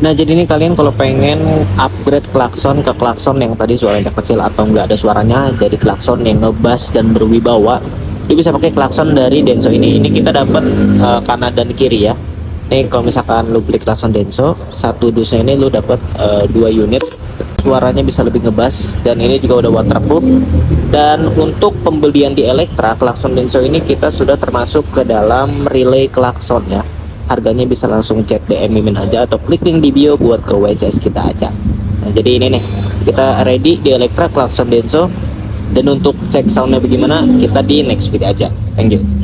Nah, jadi ini kalian kalau pengen upgrade klakson ke klakson yang tadi suaranya kecil atau nggak ada suaranya, jadi klakson yang ngebass dan berwibawa, itu bisa pakai klakson dari Denso ini. Ini kita dapat kanan dan kiri ya. Nih kalau misalkan lu beli klakson Denso, satu dusnya ini lu dapat 2 unit. Suaranya bisa lebih ngebass dan ini juga udah waterproof. Dan untuk pembelian di Elektra, klakson Denso ini kita sudah termasuk ke dalam relay klakson ya. Harganya bisa langsung chat DM Mimin aja atau klik link di bio buat ke WCS kita aja. Nah, jadi ini nih, kita ready di Elektra klakson Denso. Dan untuk cek soundnya bagaimana, kita di next video aja. Thank you.